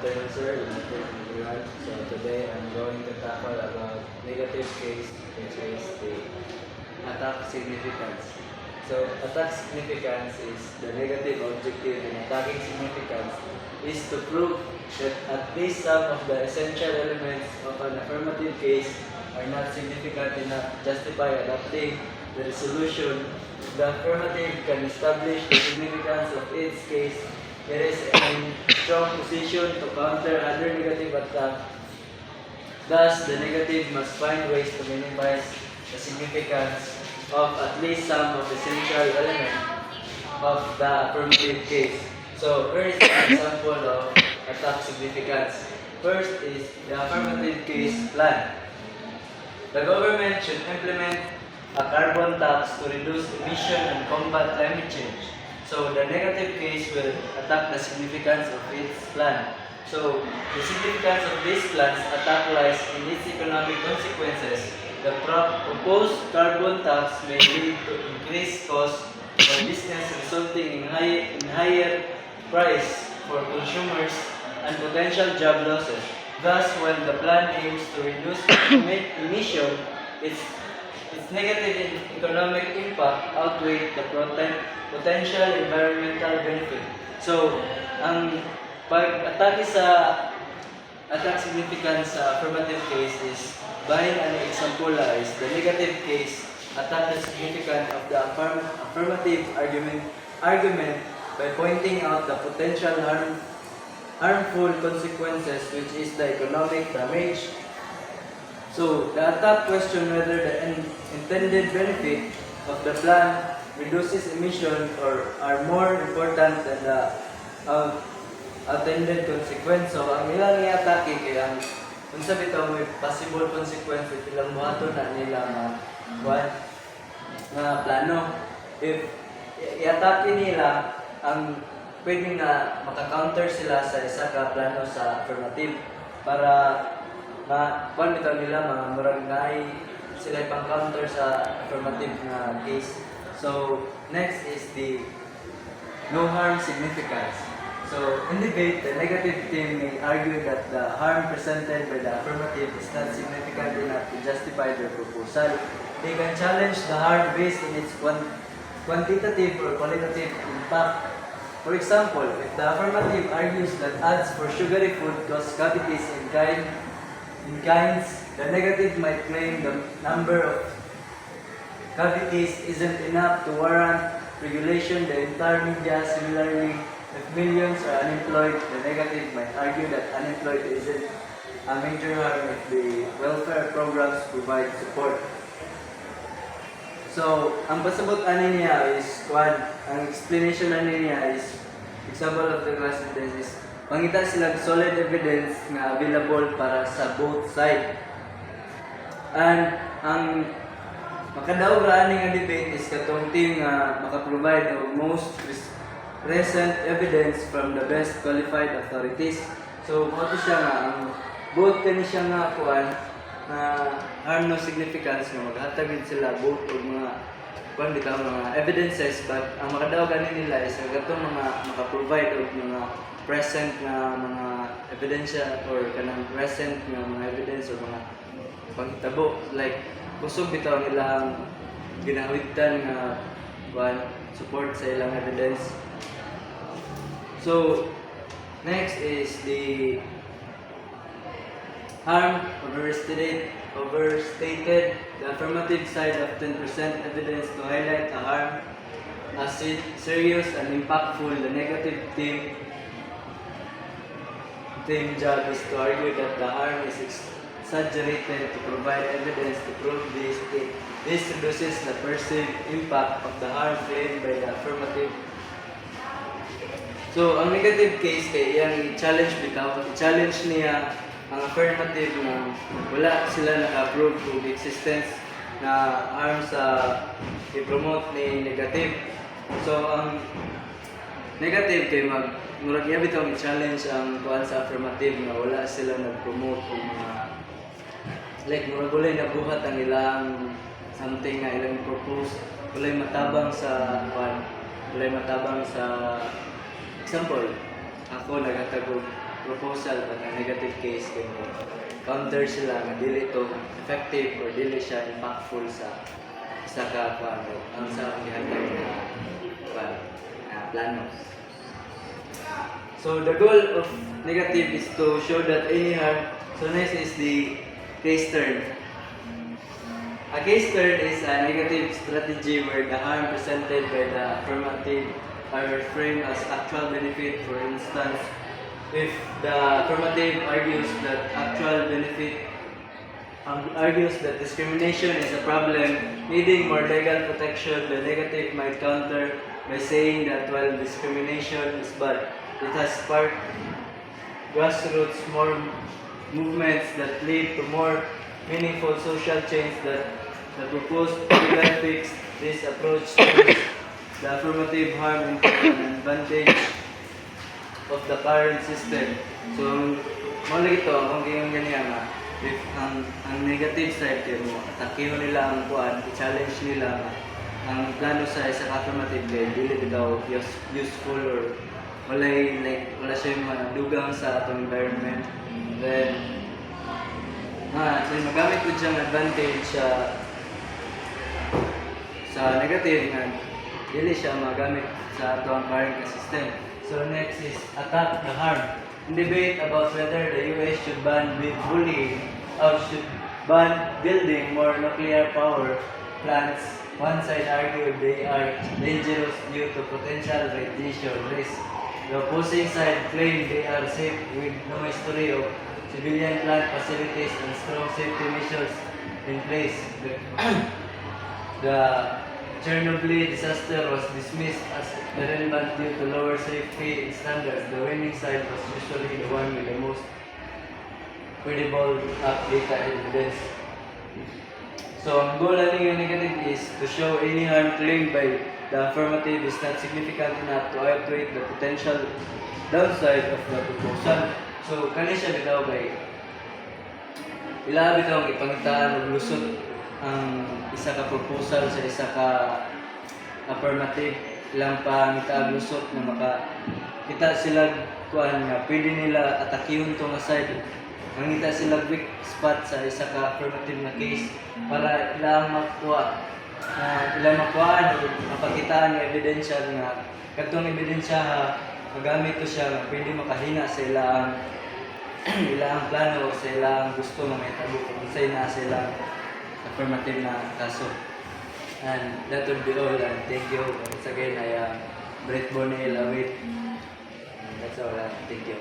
afternoon, sir. Good afternoon, everyone. So today I'm going to tackle about negative case, which is the attack significance. So attack significance is the negative objective in attacking significance is to prove that at least some of the essential elements of an affirmative case are not significant enough to justify adopting the resolution. The affirmative can establish the significance of its case. It is in strong position to counter other negative attack. Thus, the negative must find ways to minimize the significance of at least some of the essential elements of the affirmative case. So, here is an example of attack significance. First is the affirmative case plan. The government should implement a carbon tax to reduce emission and combat climate change. So the negative case will attack the significance of its plan. So the significance of this plan's attack lies in its economic consequences. The proposed carbon tax may lead to increased costs for business, resulting in higher price for consumers and potential job losses. Thus, when the plan aims to reduce emission, its negative economic impact outweighs the potential environmental benefit. So, ang pag-atake sa attack significance sa affirmative case is, bahin an example is the negative case attack the significance of the affirmative argument by pointing out the potential harmful consequences, which is the economic damage. So, the attack question whether the intended benefit of the plan reduces emission or are more important than the attended consequence. So, ang ilang i-atake kaya kung sabi ito may possible consequences ilang buhato na nila nga plano. If i-atake nila ang pwede nga maka-counter sila sa isa ka plano sa affirmative para kuan bitaw nila mga murag naay sila pang counter sa affirmative na case. So next is the no harm significance. So in debate, the negative team may argue that the harm presented by the affirmative is not significant enough to justify their proposal. They can challenge the harm based on its quantitative or qualitative impact. For example, if the affirmative argues that ads for sugary food cause cavities in kinds, the negative might claim the number of cavities isn't enough to warrant regulation the entire media. Similarly, if millions are unemployed, the negative might argue that unemployed isn't a major harm if the welfare programs provide support. So, ang pasabot ani niya is ang explanation ani niya is example of the class is mangita sila solid evidence nga available para sa both side. And ang makadaog ra ani nga debate is katong team nga maka-provide of most recent evidence from the best qualified authorities. So, mo siya nga ang both kani siya nga na harm no significance nga maghatag sila both og mga bitaw mga evidences, but ang makadaog ani nila is katong mga maka-provide og mga present nga mga ebidensya or kanang present nga mga evidence or mga panghitabo like kusog bitaw nila ang ginahawigtan nga support sa ilang evidence. So next is the harm overstated. The affirmative side of 10% evidence to highlight a harm as serious and impactful. The negative team job is to argue that the harm is exaggerated to provide evidence to prove this. This reduces the perceived impact of the harm claimed by the affirmative. So, ang negative case kay iyang i-challenge niya ang affirmative na wala sila naka-prove to the existence na harm sa i-promote ni negative. So, ang negative kay murag iya bitaw i-challenge ang kuan sa affirmative na wala sila nag-promote o mga like murag walay nabuhat ang ilang something nga ilang propose, walay matabang sa example, ako naghatag og proposal but ang negative case kay mo counter sila nga dili to effective or dili siya impactful sa isa ka plano ang sa ang gihatag na plano. So the goal of negative is to show that any harm. So next is the case turn. A case turn is a negative strategy where the harm presented by the affirmative are framed as actual benefit. For instance, if the affirmative argues that discrimination is a problem needing more legal protection, the negative might counter by saying that while discrimination is bad, it has sparked grassroots more movements that lead to more meaningful social change that the proposed legal fix. This approach turns the affirmative harm into an advantage of the current system. So, mula ito, kung yung ganyan nga, if ang negative side kayo mo, atakiho nila ang kuan, i-challenge nila nga, ang plano sa isa affirmative kay dili daw useful or wala siya yung madugang sa atong environment. Then magamit ko siyang advantage sa negative nga dili siya magamit sa atong current system. So next is attack the harm. In debate about whether the US should ban bullying or should ban building more nuclear power plants, one side argued they are dangerous due to potential radiation risk. The opposing side claimed they are safe with no history of civilian plant facilities and strong safety measures in place. The Chernobyl disaster was dismissed as irrelevant due to lower safety standards. The winning side was usually the one with the most credible data evidence. So, ang goal ng negative is to show any harm claimed by the affirmative is not significant enough to outweigh the potential downside of the proposal. So, kani siya bitaw kay ila bitaw ang ipangitaan og lusot ang isa ka proposal sa isa ka affirmative ilang pangitaag lusot na makakita sila kuan nga pwede nila atakihon to nga side. Mangita sila weak spot sa isa ka affirmative na case para ilang makuha o mapakitaan ng ebidensya nga katong ebidensya magamit to siya nga pwede makahina sa ilang plano o sa ilang gusto nga may tabo kung sa'yo na sa ilang affirmative na kaso. And that would be all, and thank you once again. I am Brett Bonel Awit. That's all. Thank you.